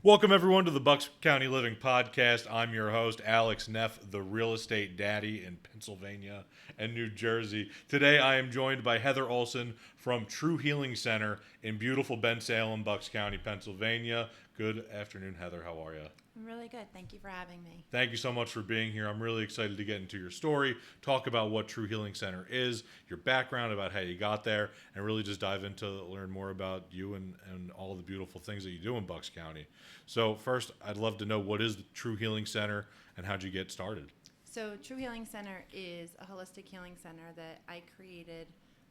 Welcome, everyone, to the Bucks County Living Podcast. I'm your host, Alex Neff, the real estate daddy in Pennsylvania and New Jersey. Today, I am joined by Heather Olsen from Tru Healing Center in beautiful Bensalem, Bucks County, Pennsylvania. Good afternoon, Heather. How are you? I'm really good. Thank you for having me. Thank you so much for being here. I'm really excited to get into your story, talk about what Tru Healing Center is, your background, about how you got there, and really just dive into learn more about you and all the beautiful things that you do in Bucks County. So first, I'd love to know, what is the Tru Healing Center and how'd you get started? So Tru Healing Center is a holistic healing center that I created.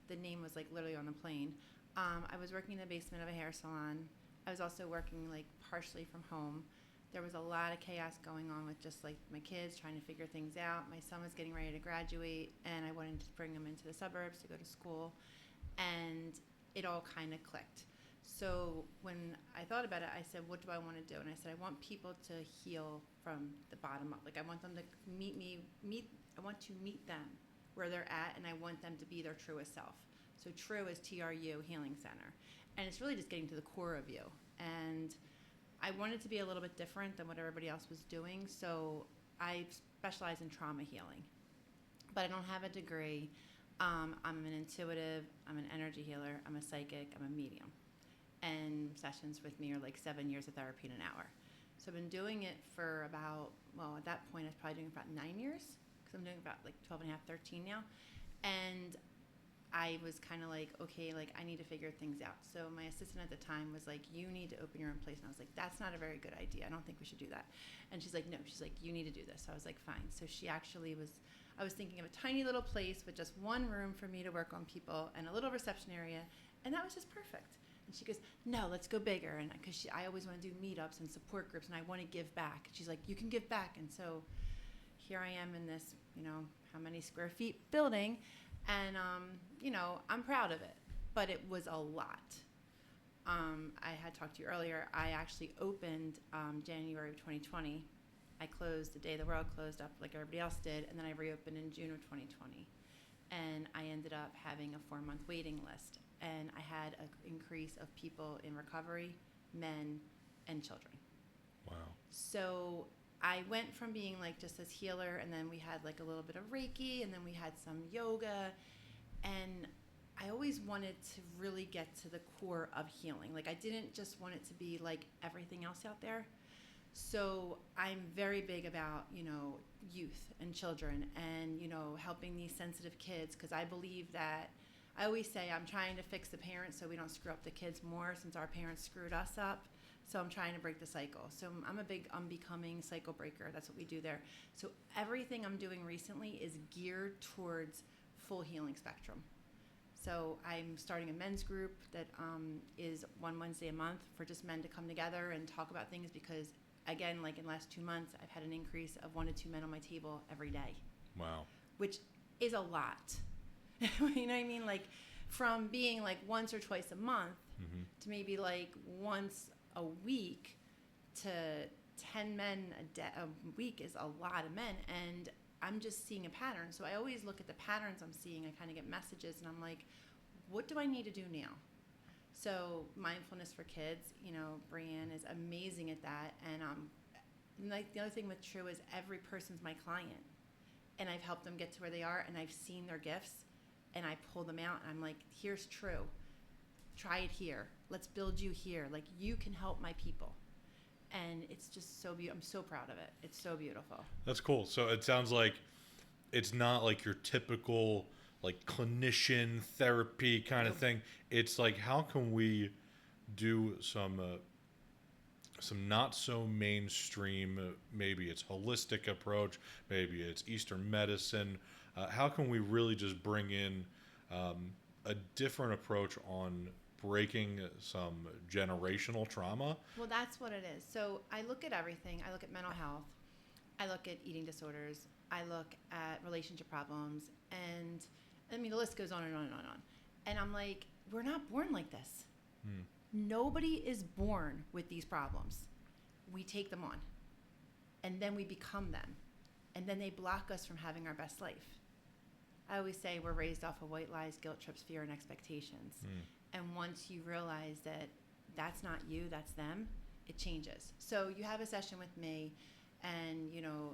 The name was like literally on the plane. I was working in the basement of a hair salon. I was also working like partially from home. There was a lot of chaos going on with just like my kids trying to figure things out. My son was getting ready to graduate, and I wanted to bring him into the suburbs to go to school, and it all kind of clicked. So when I thought about it, I said, what do I want to do? And I said, I want people to heal from the bottom up. Like, I want them to I want to meet them where they're at, and I want them to be their truest self. So Tru is TRU Healing Center. And it's really just getting to the core of you. And I wanted to be a little bit different than what everybody else was doing, so I specialize in trauma healing. But I don't have a degree. I'm an intuitive, I'm an energy healer, I'm a psychic, I'm a medium. And sessions with me are like 7 years of therapy in an hour. So I've been doing it for about, well, at that point I was probably doing about 9 years, because I'm doing about like 12 and a half, 13 now. And I was kind of like, okay, like I need to figure things out. So my assistant at the time was like, you need to open your own place. And I was like, that's not a very good idea. I don't think we should do that. And she's like, no, she's like, you need to do this. So I was like, fine. So she actually I was thinking of a tiny little place with just one room for me to work on people and a little reception area. And that was just perfect. And she goes, no, let's go bigger. And because I always want to do meetups and support groups, and I want to give back. And she's like, you can give back. And so here I am in this, how many square feet building. And, I'm proud of it, but it was a lot. I had talked to you earlier. I actually opened January of 2020. I closed the day the world closed up like everybody else did, and then I reopened in June of 2020. And I ended up having a 4-month waiting list. And I had an increase of people in recovery, men, and children. Wow. So I went from being like just this healer, and then we had like a little bit of Reiki, and then we had some yoga, and I always wanted to really get to the core of healing. Like, I didn't just want it to be like everything else out there. So I'm very big about, youth and children and, helping these sensitive kids, because I believe that I always say I'm trying to fix the parents so we don't screw up the kids more, since our parents screwed us up. So I'm trying to break the cycle. So I'm a big unbecoming cycle breaker. That's what we do there. So everything I'm doing recently is geared towards full healing spectrum. So I'm starting a men's group that is one Wednesday a month for just men to come together and talk about things, because, again, like in the last 2 months, I've had an increase of 1 to 2 men on my table every day. Wow. Which is a lot. You know what I mean? Like, from being like once or twice a month to maybe like once a week to 10 men a week is a lot of men, and I'm just seeing a pattern. So I always look at the patterns I'm seeing. I kind of get messages, and I'm like, what do I need to do now? So mindfulness for kids, Brianne is amazing at that, and like the other thing with Tru is every person's my client, and I've helped them get to where they are, and I've seen their gifts, and I pull them out, and I'm like, here's Tru. Try it here. Let's build you here. Like, you can help my people. And it's just so beautiful. I'm so proud of it. It's so beautiful. That's cool. So it sounds like it's not like your typical like clinician therapy kind of thing. It's like, how can we do some not so mainstream, maybe it's holistic approach, maybe it's Eastern medicine. How can we really just bring in a different approach on breaking some generational trauma? Well, that's what it is. So I look at everything. I look at mental health. I look at eating disorders. I look at relationship problems. And the list goes on and on and on and on. And I'm like, we're not born like this. Nobody is born with these problems. We take them on. And then we become them. And then they block us from having our best life. I always say we're raised off of white lies, guilt trips, fear, and expectations. And once you realize that that's not you, that's them, it changes. So you have a session with me, and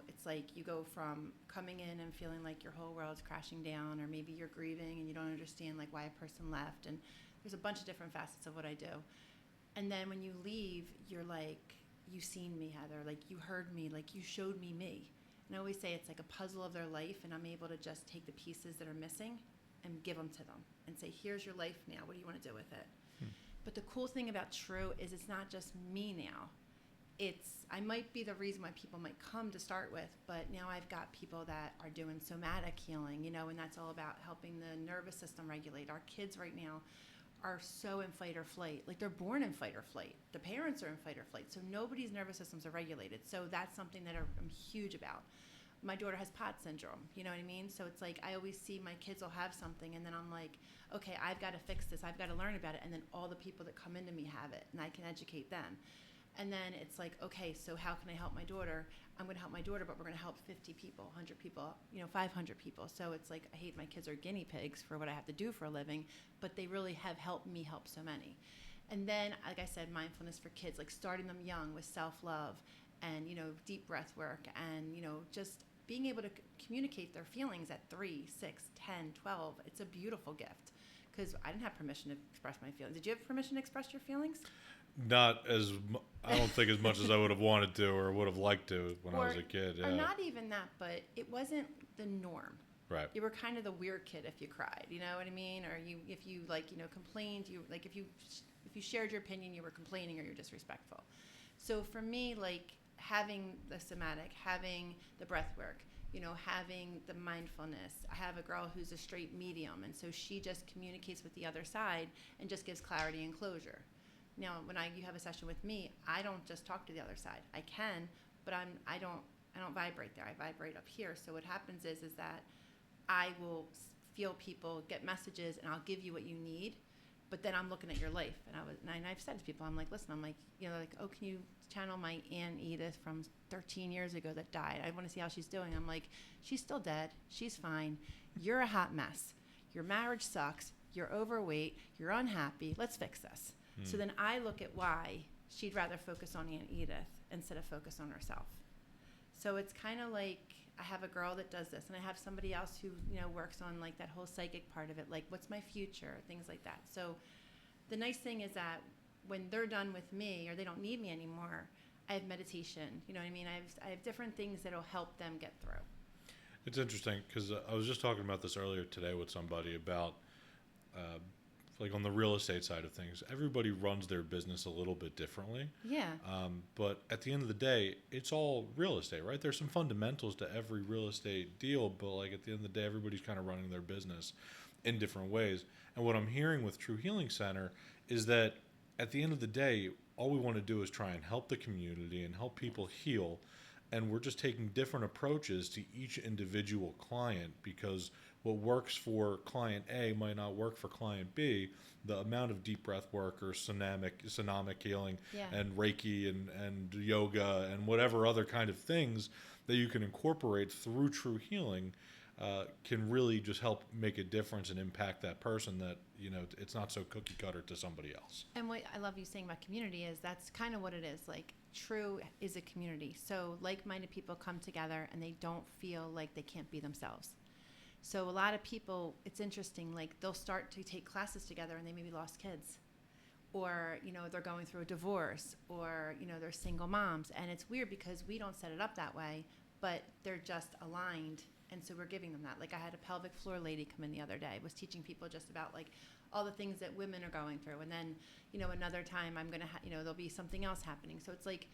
it's like you go from coming in and feeling like your whole world's crashing down, or maybe you're grieving and you don't understand like why a person left, and there's a bunch of different facets of what I do. And then when you leave, you're like, you seen me, Heather, like you heard me, like you showed me me. And I always say it's like a puzzle of their life, and I'm able to just take the pieces that are missing and give them to them and say, here's your life now, what do you want to do with it? But the cool thing about Tru is it's not just me now. I might be the reason why people might come to start with, but now I've got people that are doing somatic healing, and that's all about helping the nervous system regulate. Our kids right now are so in fight or flight. Like they're born in fight or flight. The parents are in fight or flight. So nobody's nervous systems are regulated. So that's something that I'm huge about. My daughter has POTS syndrome, you know what I mean? So it's like I always see my kids will have something, and then I'm like, okay, I've got to fix this. I've got to learn about it. And then all the people that come into me have it, and I can educate them. And then it's like, okay, so how can I help my daughter? I'm going to help my daughter, but we're going to help 50 people, 100 people, 500 people. So it's like I hate my kids are guinea pigs for what I have to do for a living, but they really have helped me help so many. And then, like I said, mindfulness for kids, like starting them young with self-love and, deep breath work and, just being able to communicate their feelings at 3, 6, 10, 12. It's a beautiful gift because I didn't have permission to express my feelings. Did you have permission to express your feelings? I don't think as much as I would have wanted to or would have liked to when I was a kid. Yeah. Or not even that, but it wasn't the norm. Right. You were kind of the weird kid if you cried, you know what I mean? Or if you complained, if you shared your opinion, you were complaining or you're disrespectful. So for me, like having the somatic, having the breath work, having the mindfulness. I have a girl who's a straight medium, and so she just communicates with the other side and just gives clarity and closure. Now, when you have a session with me, I don't just talk to the other side. I can, but I don't vibrate there. I vibrate up here. So what happens is that I will feel people get messages, and I'll give you what you need. But then I'm looking at your life, and I've said to people, I'm like, listen, I'm like, oh, can you channel my Aunt Edith from 13 years ago that died? I want to see how she's doing. I'm like, she's still dead. She's fine. You're a hot mess. Your marriage sucks. You're overweight. You're unhappy. Let's fix this. So then I look at why she'd rather focus on Aunt Edith instead of focus on herself. So it's kind of like I have a girl that does this, and I have somebody else who works on like that whole psychic part of it, like what's my future, things like that. So the nice thing is that when they're done with me or they don't need me anymore, I have meditation. You know what I mean? I have different things that'll help them get through. It's interesting because I was just talking about this earlier today with somebody about like on the real estate side of things, everybody runs their business a little bit differently. Yeah. But at the end of the day, it's all real estate, right? There's some fundamentals to every real estate deal, but like at the end of the day, everybody's kind of running their business in different ways. And what I'm hearing with Tru Healing Center is that at the end of the day, all we want to do is try and help the community and help people heal. And we're just taking different approaches to each individual client because what works for client A might not work for client B. The amount of deep breath work or sonomic healing and Reiki and yoga and whatever other kind of things that you can incorporate through Tru Healing can really just help make a difference and impact that person that, it's not so cookie cutter to somebody else. And what I love you saying about community is that's kind of what it is. Like Tru is a community. So like-minded people come together and they don't feel like they can't be themselves. So a lot of people, it's interesting, like they'll start to take classes together and they maybe lost kids or, they're going through a divorce or, they're single moms. And it's weird because we don't set it up that way, but they're just aligned. And so we're giving them that. Like I had a pelvic floor lady come in the other day, was teaching people just about like all the things that women are going through. And then, another time I'm going to, there'll be something else happening. So it's like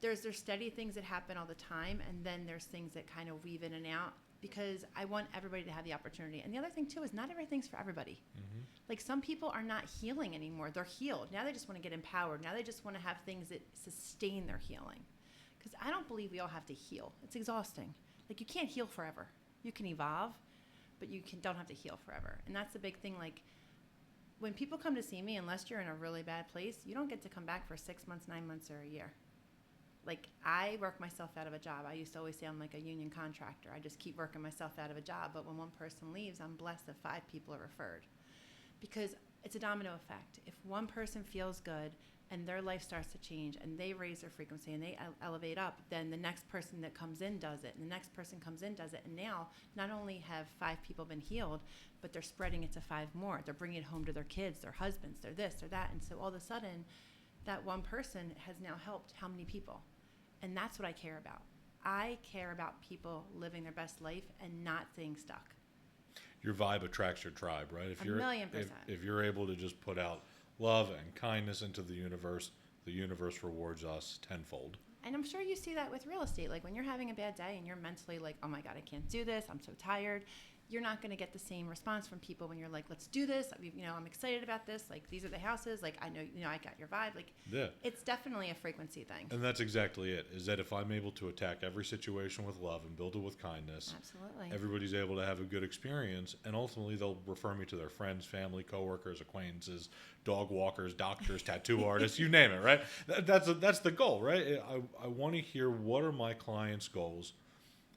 there's steady things that happen all the time. And then there's things that kind of weave in and out. Because I want everybody to have the opportunity. And the other thing, too, is not everything's for everybody. Mm-hmm. Like, some people are not healing anymore. They're healed. Now they just want to get empowered. Now they just want to have things that sustain their healing. Because I don't believe we all have to heal. It's exhausting. Like, you can't heal forever. You can evolve, but you don't have to heal forever. And that's the big thing. Like, when people come to see me, unless you're in a really bad place, you don't get to come back for 6 months, 9 months, or a year. Like, I work myself out of a job. I used to always say I'm like a union contractor. I just keep working myself out of a job. But when one person leaves, I'm blessed that 5 people are referred. Because it's a domino effect. If one person feels good, and their life starts to change and they raise their frequency and they elevate up, then the next person that comes in does it, and the next person comes in does it. And now not only have 5 people been healed, but they're spreading it to 5 more. They're bringing it home to their kids, their husbands, their this, their that. And so all of a sudden, that one person has now helped how many people? And that's what I care about. I care about people living their best life and not staying stuck. Your vibe attracts your tribe, right? If you're, 1,000,000%. If you're able to just put out love and kindness into the universe rewards us tenfold. And I'm sure you see that with real estate. Like when you're having a bad day and you're mentally like, oh my God, I can't do this, I'm so tired. You're not going to get the same response from people when you're like, let's do this. I'm excited about this. Like, these are the houses. Like, I know, I got your vibe. Like, yeah, it's definitely a frequency thing. And that's exactly it, is that if I'm able to attack every situation with love and build it with kindness, absolutely, everybody's able to have a good experience. And ultimately, they'll refer me to their friends, family, coworkers, acquaintances, dog walkers, doctors, tattoo artists, you name it, right? That's the goal, right? I want to hear, what are my clients' goals?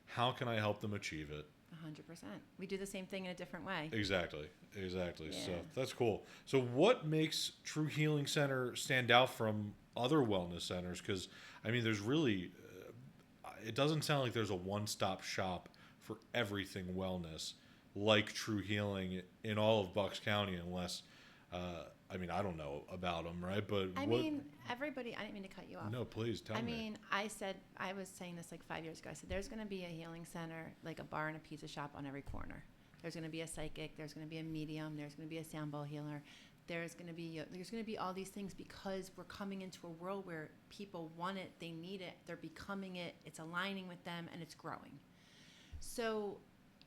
How can I help them achieve it? 100%. We do the same thing in a different way. Exactly. Yeah. So that's cool. So what makes Tru Healing Center stand out from other wellness centers? Because, there's really, it doesn't sound like there's a one-stop shop for everything wellness like Tru Healing in all of Bucks County, unless, I don't know about them, right? But everybody, I didn't mean to cut you off. No, please tell me. I was saying this like 5 years ago. I said, there's going to be a healing center, like a bar and a pizza shop on every corner. There's going to be a psychic. There's going to be a medium. There's going to be a sound bowl healer. There's going to be all these things, because we're coming into a world where people want it, they need it, they're becoming it, it's aligning with them, and it's growing. So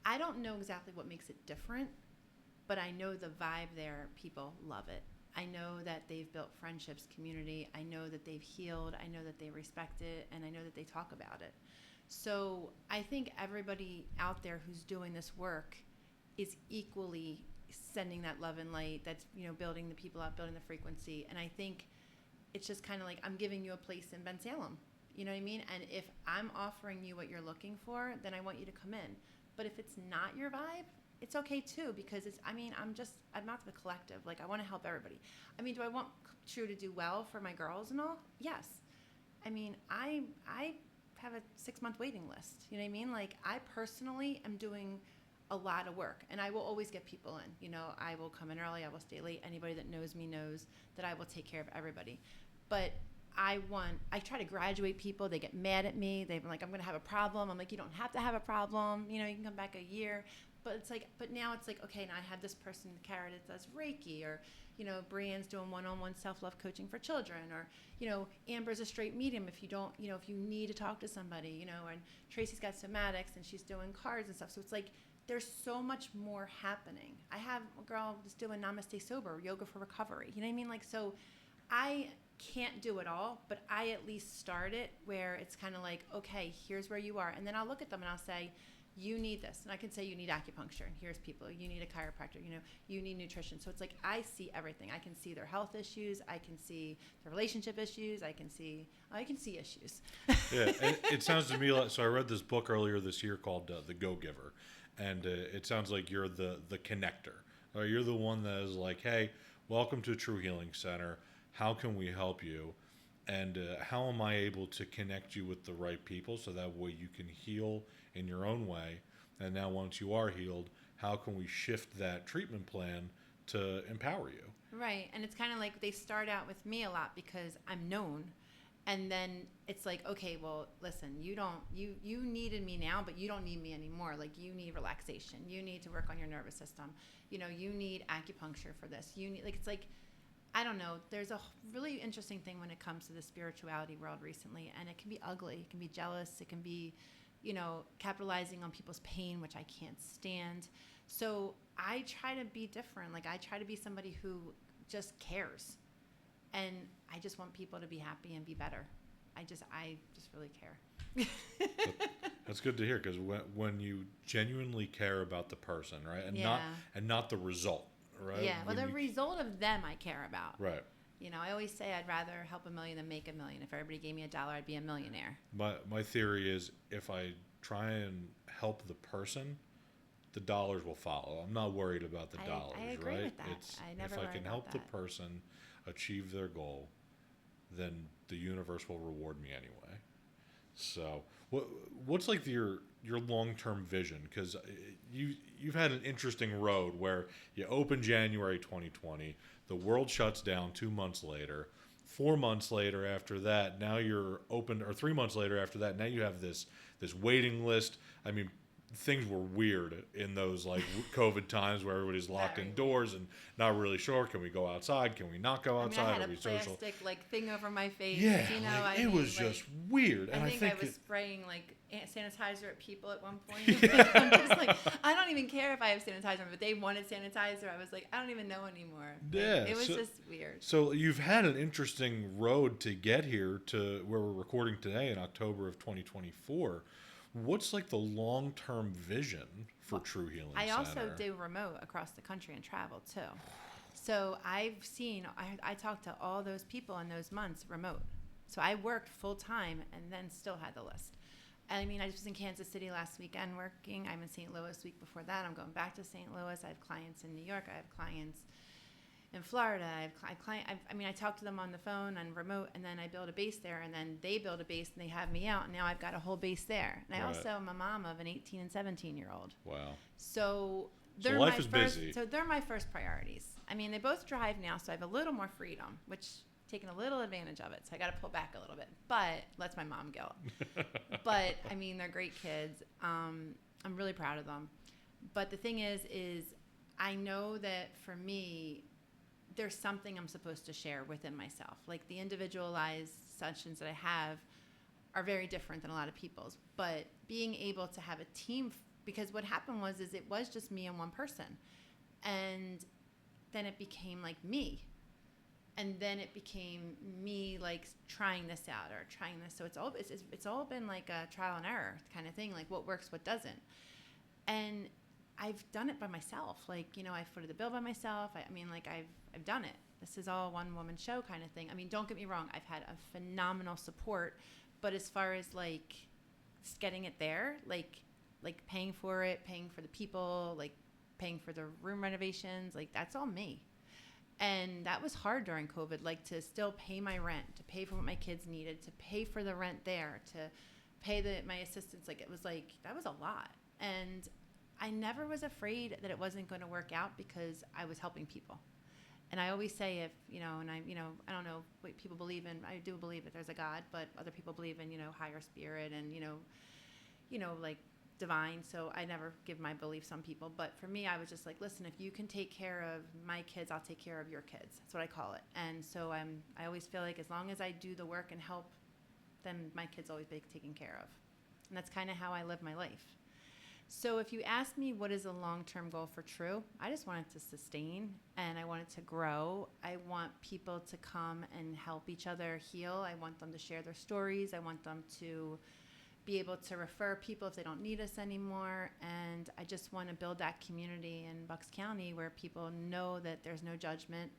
I don't know exactly what makes it different, but I know the vibe there, people love it. I know that they've built friendships, community. I know that they've healed. I know that they respect it, and I know that they talk about it. So I think everybody out there who's doing this work is equally sending that love and light. That's, building the people up, building the frequency. And I think it's just kind of like, I'm giving you a place in Bensalem. You know what I mean? And if I'm offering you what you're looking for, then I want you to come in. But if it's not your vibe, it's okay too, because I'm not the collective. Like, I want to help everybody. Do I want Tru to do well for my girls and all? Yes. I have a 6-month waiting list. You know what I mean? Like, I personally am doing a lot of work, and I will always get people in. I will come in early, I will stay late. Anybody that knows me knows that I will take care of everybody. But I try to graduate people. They get mad at me. They're like, I'm going to have a problem. I'm like, you don't have to have a problem. You can come back a year. But now it's like, okay, now I have this person, Kara, that does Reiki, or, Brianne's doing one-on-one self-love coaching for children, or, Amber's a straight medium if you don't, if you need to talk to somebody, and Tracy's got somatics and she's doing cards and stuff. So it's like, there's so much more happening. I have a girl that's doing Namaste Sober, yoga for recovery. You know what I mean? Like, so I can't do it all, but I at least start it where it's kind of like, okay, here's where you are. And then I'll look at them and I'll say, you need this. And I can say, you need acupuncture. And here's people. You need a chiropractor. You need nutrition. So it's like, I see everything. I can see their health issues. I can see their relationship issues. I can see issues. Yeah. And it sounds to me like, so I read this book earlier this year called The Go-Giver. And it sounds like you're the connector. You're the one that is like, hey, welcome to Tru Healing Center. How can we help you? And how am I able to connect you with the right people so that way you can heal in your own way? And now once you are healed, how can we shift that treatment plan to empower you? Right. And it's kind of like they start out with me a lot because I'm known. And then it's like, okay, well, listen, you needed me now, but you don't need me anymore. Like, you need relaxation. You need to work on your nervous system. You need acupuncture for this. It's like, I don't know. There's a really interesting thing when it comes to the spirituality world recently, and it can be ugly. It can be jealous. It can be, capitalizing on people's pain, which I can't stand. So I try to be different. Like, I try to be somebody who just cares. And I just want people to be happy and be better. I just really care. That's good to hear, because when you genuinely care about the person, right, and not the result, right? Yeah. Well, the result of them I care about. Right. I always say I'd rather help 1 million than make 1 million. If everybody gave me $1, I'd be a millionaire. My theory is, if I try and help the person, the dollars will follow. I'm not worried about the dollars, I agree right? with that. I never if I learned can about help that. the person achieve their goal, then the universe will reward me anyway. So, what's like your long term vision? Because you've had an interesting road where you open January 2020, the world shuts down 2 months later. 4 months later after that, now you're open, or 3 months later after that, now you have this waiting list. I mean, things were weird in those like COVID times where everybody's locked Very indoors and not really sure. Can we go outside? Can we not go I mean, I outside? had Are a we social? plastic like thing over my face. Yeah, You know, like, I it mean, was like, just weird. And I I think think I was spraying like sanitizer at people at one point. I'm just like, I don't even care if I have sanitizer, but they wanted sanitizer. I was like, I don't even know anymore. Like, yeah, it was just weird. So you've had an interesting road to get here to where we're recording today in October of 2024. What's like the long-term vision for Tru Healing I Center? also do remote across the country and travel too. So I've seen, I talked to all those people in those months remote. So I worked full time and then still had the list. I mean, I just was in Kansas City last weekend working. I'm in St. Louis week before that. I'm going back to St. Louis. I have clients in New York. I have clients in Florida. I talk to them on the phone and remote, and then I build a base there, and then they build a base and they have me out, and now I've got a whole base there. And I also am a mom of an 18 and 17-year-old. Wow. So life is busy. So they're my first priorities. I mean, they both drive now, so I have a little more freedom, which taking a little advantage of it. So I got to pull back a little bit, but lets my mom go. But I mean, they're great kids. I'm really proud of them. But the thing is I know that for me, there's something I'm supposed to share within myself. Like the individualized sessions that I have are very different than a lot of people's, but being able to have a team, because what happened was it was just me and one person. And then it became like me. And then it became me like trying this out or trying this. So it's all been like a trial and error kind of thing, like what works, what doesn't. And I've done it by myself. Like, you know, I've footed the bill by myself. I've done it. This is all one woman show kind of thing. I mean, don't get me wrong. I've had a phenomenal support, but as far as like just getting it there, like paying for it, paying for the people, like paying for the room renovations, like that's all me. And that was hard during COVID, like to still pay my rent, to pay for what my kids needed, to pay for the rent there, to pay my assistants. Like it was like, that was a lot. And I never was afraid that it wasn't going to work out because I was helping people. And I always say if, you know, and I don't know what people believe in. I do believe that there's a God, but other people believe in, higher spirit and, like divine. So I never give my beliefs on people. But for me, I was just like, listen, if you can take care of my kids, I'll take care of your kids. That's what I call it. And so I always feel like as long as I do the work and help, then my kids always be taken care of. And that's kind of how I live my life. So if you ask me what is a long-term goal for Tru, I just want it to sustain and I want it to grow. I want people to come and help each other heal. I want them to share their stories. I want them to be able to refer people if they don't need us anymore. And I just want to build that community in Bucks County where people know that there's no judgment.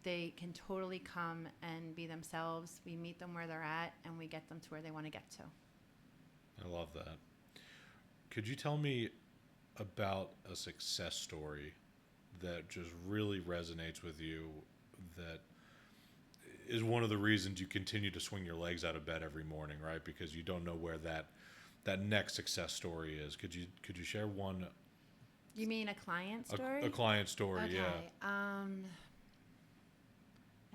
They can totally come and be themselves. We meet them where they're at and we get them to where they want to get to. I love that. Could you tell me about a success story that just really resonates with you, that is one of the reasons you continue to swing your legs out of bed every morning, right? Because you don't know where that next success story is. Could you share one? You mean a client story? A client story, okay. Yeah.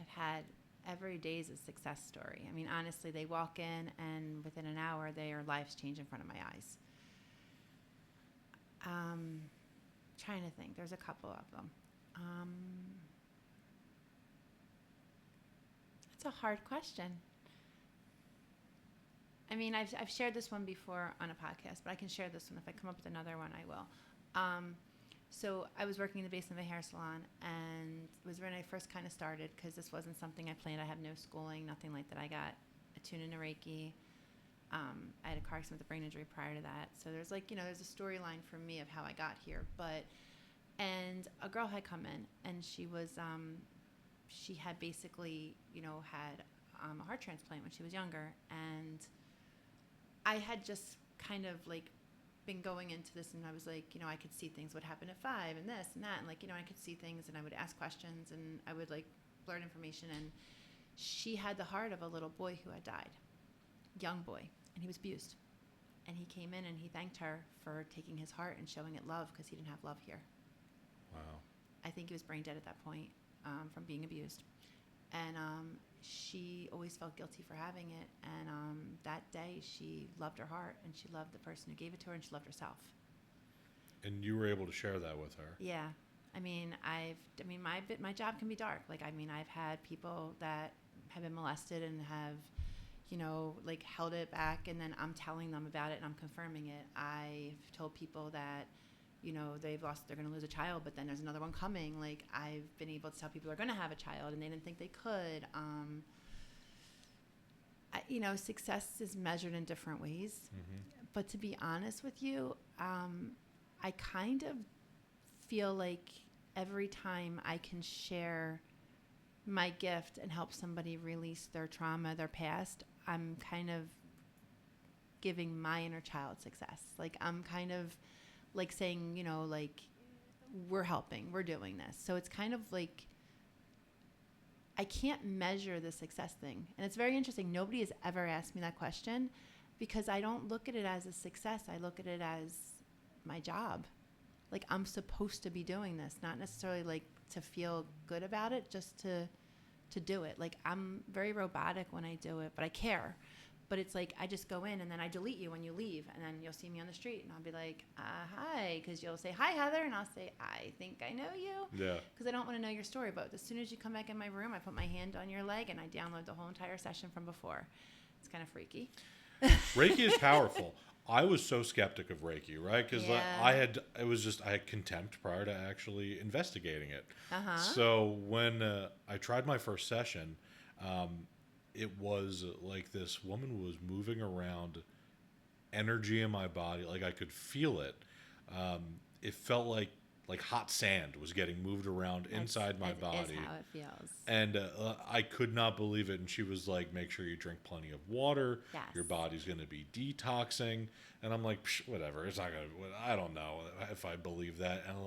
I've had every day is a success story. I mean, honestly, they walk in and within an hour, their lives change in front of my eyes. Trying to think. There's a couple of them. It's a hard question. I mean, I've shared this one before on a podcast, but I can share this one. If I come up with another one, I will. So I was working in the basement of a hair salon, and it was when I first kind of started, because this wasn't something I planned. I had no schooling, nothing like that. I got attuned into Reiki. I had a car accident with a brain injury prior to that. So there's there's a storyline for me of how I got here. And a girl had come in, and she was, she had basically, had a heart transplant when she was younger. And I had just kind of been going into this, and I was like, I could see things would happen at 5 and this and that. And I could see things, and I would ask questions, and I would learn information. And she had the heart of a little boy who had died, young boy, and he was abused. And he came in and he thanked her for taking his heart and showing it love because he didn't have love here. Wow. I think he was brain dead at that point from being abused. And she always felt guilty for having it. And that day she loved her heart and she loved the person who gave it to her and she loved herself. And you were able to share that with her. Yeah. My job can be dark. Like, I've had people that have been molested and have, like held it back, and then I'm telling them about it and I'm confirming it. I've told people that, they're going to lose a child, but then there's another one coming. Like, I've been able to tell people they're going to have a child and they didn't think they could. Success is measured in different ways. Mm-hmm. But to be honest with you, I kind of feel like every time I can share my gift and help somebody release their trauma, their past, I'm kind of giving my inner child success. Like, I'm kind of like saying, we're helping, we're doing this. So it's kind of like, I can't measure the success thing. And it's very interesting. Nobody has ever asked me that question because I don't look at it as a success. I look at it as my job. Like, I'm supposed to be doing this, not necessarily like to feel good about it, just to do it. Like, I'm very robotic when I do it, but I care. But it's like, I just go in and then I delete you when you leave. And then you'll see me on the street and I'll be like, hi. Because you'll say, hi, Heather. And I'll say, I think I know you. Yeah. Because I don't want to know your story. But as soon as you come back in my room, I put my hand on your leg and I download the whole entire session from before. It's kind of freaky. Reiki is powerful. I was so skeptic of Reiki, right? Because Yeah. I had contempt prior to actually investigating it. Uh-huh. So when I tried my first session, it was like this woman was moving around energy in my body. Like, I could feel it. It felt like hot sand was getting moved around inside my body. That's how it feels. And I could not believe it. And she was like, make sure you drink plenty of water. Yes. Your body's going to be detoxing. And I'm like, whatever. It's not going to, I don't know if I believe that. And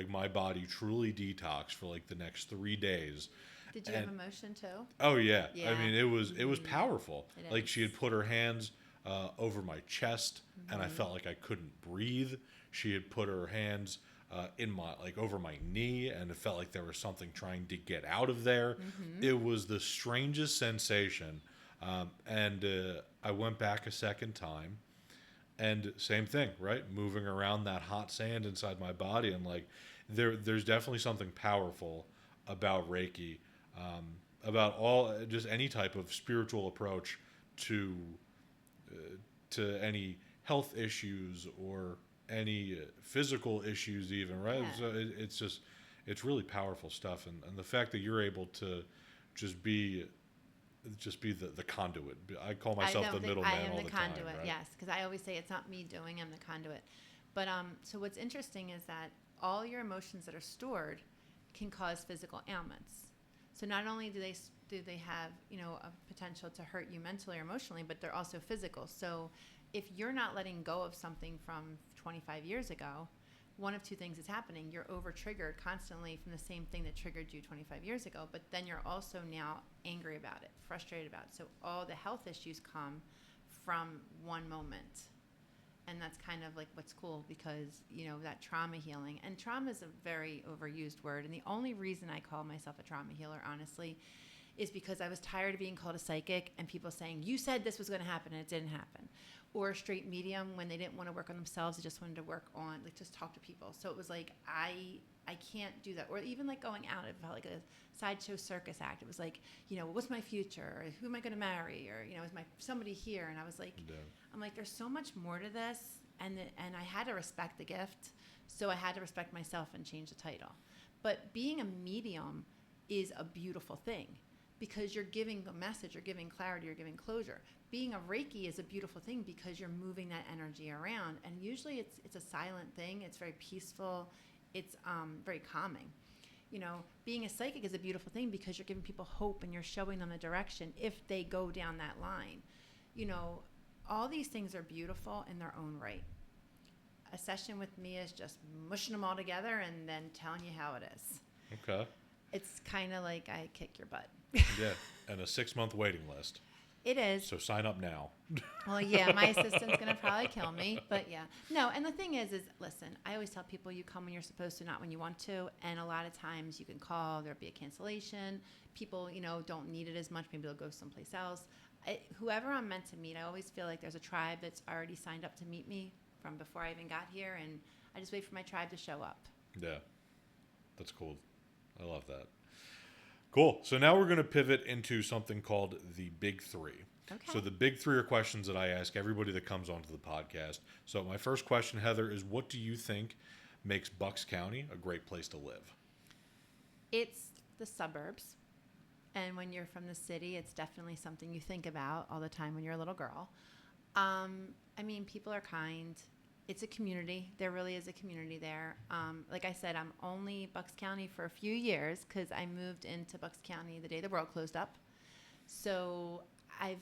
my body truly detoxed for like the next 3 days. Did you have emotion too? Oh yeah. Yeah. I mean, it was powerful. It like, is. she had put her hands over my chest, and I felt like I couldn't breathe. She had put her hands over my knee, and it felt like there was something trying to get out of there. Mm-hmm. It was the strangest sensation. And I went back a second time, and same thing, right? Moving around that hot sand inside my body, and like there's definitely something powerful about Reiki, about just any type of spiritual approach to any health issues or any physical issues even, right? Yeah. So it's really powerful stuff. And the fact that you're able to just be the conduit. I call myself the middleman all the time. I am the conduit, right? yes, because I always say it's not me doing, I'm the conduit. But so what's interesting is that all your emotions that are stored can cause physical ailments. So not only do they have, a potential to hurt you mentally or emotionally, but they're also physical. So if you're not letting go of something from 25 years ago, one of two things is happening. You're over-triggered constantly from the same thing that triggered you 25 years ago, but then you're also now angry about it, frustrated about it. So all the health issues come from one moment. And that's kind of like what's cool because, that trauma healing. And trauma is a very overused word. And the only reason I call myself a trauma healer, honestly, is because I was tired of being called a psychic and people saying, you said this was going to happen and it didn't happen. Or a straight medium when they didn't want to work on themselves. They just wanted to work on, just talk to people. So it was like, I can't do that. Or even like going out, it felt like a sideshow circus act. It was like, what's my future? Or who am I going to marry? Or, is my somebody here? And I was like, Yeah. I'm like, there's so much more to this. And I had to respect the gift. So I had to respect myself and change the title. But being a medium is a beautiful thing because you're giving a message, you're giving clarity, you're giving closure. Being a Reiki is a beautiful thing because you're moving that energy around. And usually it's a silent thing. It's very peaceful. It's very calming. Being a psychic is a beautiful thing because you're giving people hope and you're showing them the direction if they go down that line. All these things are beautiful in their own right. A session with me is just mushing them all together and then telling you how it is. Okay. It's kind of like I kick your butt. Yeah, and a 6-month waiting list. It is. So sign up now. Well, yeah, my assistant's going to probably kill me, but yeah. No, and the thing is listen, I always tell people you come when you're supposed to, not when you want to. And a lot of times you can call, there'll be a cancellation. People, don't need it as much. Maybe they'll go someplace else. Whoever I'm meant to meet, I always feel like there's a tribe that's already signed up to meet me from before I even got here. And I just wait for my tribe to show up. Yeah, that's cool. I love that. Cool. So now we're going to pivot into something called the Big Three. Okay. So the Big Three are questions that I ask everybody that comes onto the podcast. So my first question, Heather, is what do you think makes Bucks County a great place to live? It's the suburbs. And when you're from the city, it's definitely something you think about all the time when you're a little girl. People are kind. It's a community. There really is a community there. Like I said, I'm only Bucks County for a few years because I moved into Bucks County the day the world closed up. So I've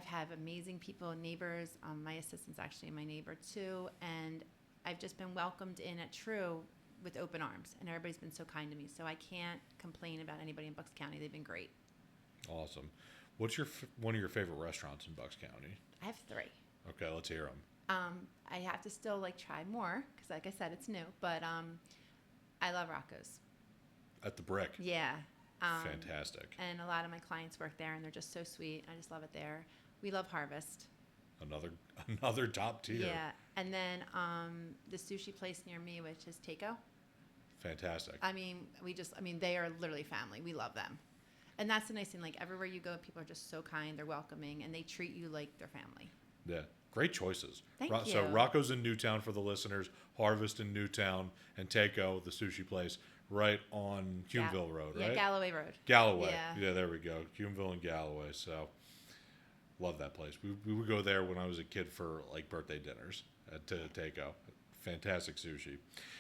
had amazing people, neighbors. My assistant's actually my neighbor too, and I've just been welcomed in at Tru with open arms, and everybody's been so kind to me. So I can't complain about anybody in Bucks County. They've been great. Awesome. What's one of your favorite restaurants in Bucks County? I have 3. Okay, let's hear them. I have to still try more because, like I said, it's new. But I love Rocco's. At the Brick. Yeah. Fantastic. And a lot of my clients work there, and they're just so sweet. I just love it there. We love Harvest. Another top tier. Yeah. And then the sushi place near me, which is Taiko. Fantastic. They are literally family. We love them. And that's the nice thing. Everywhere you go, people are just so kind. They're welcoming, and they treat you like their family. Yeah. Great choices. Thank you. So Rocco's in Newtown for the listeners, Harvest in Newtown, and Taiko, the sushi place, right on Humeville Road, right? Yeah, Galloway Road. Galloway. Yeah, there we go. Humeville and Galloway. So love that place. We would go there when I was a kid for birthday dinners at Taiko. Fantastic sushi.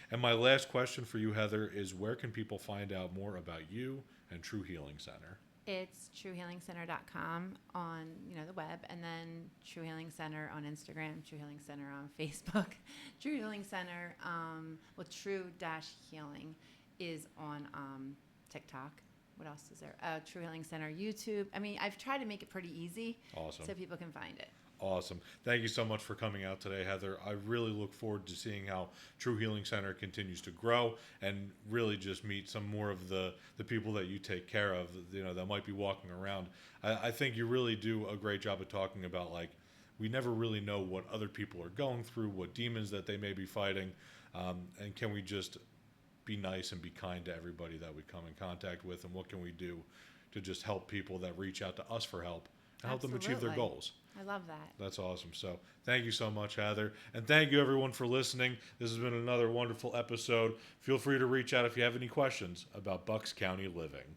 And my last question for you, Heather, is where can people find out more about you and Tru Healing Center? It's truhealingcenter.com on the web, and then Tru Healing Center on Instagram, Tru Healing Center on Facebook, Tru Healing Center. Tru-Healing is on TikTok. What else is there? Tru Healing Center YouTube. I've tried to make it pretty easy, awesome, so people can find it. Awesome. Thank you so much for coming out today, Heather. I really look forward to seeing how Tru Healing Center continues to grow and really just meet some more of the people that you take care of, that might be walking around. I think you really do a great job of talking about, we never really know what other people are going through, what demons that they may be fighting, and can we just be nice and be kind to everybody that we come in contact with, and what can we do to just help people that reach out to us for help and help them achieve their goals. I love that. That's awesome. So thank you so much, Heather. And thank you, everyone, for listening. This has been another wonderful episode. Feel free to reach out if you have any questions about Bucks County living.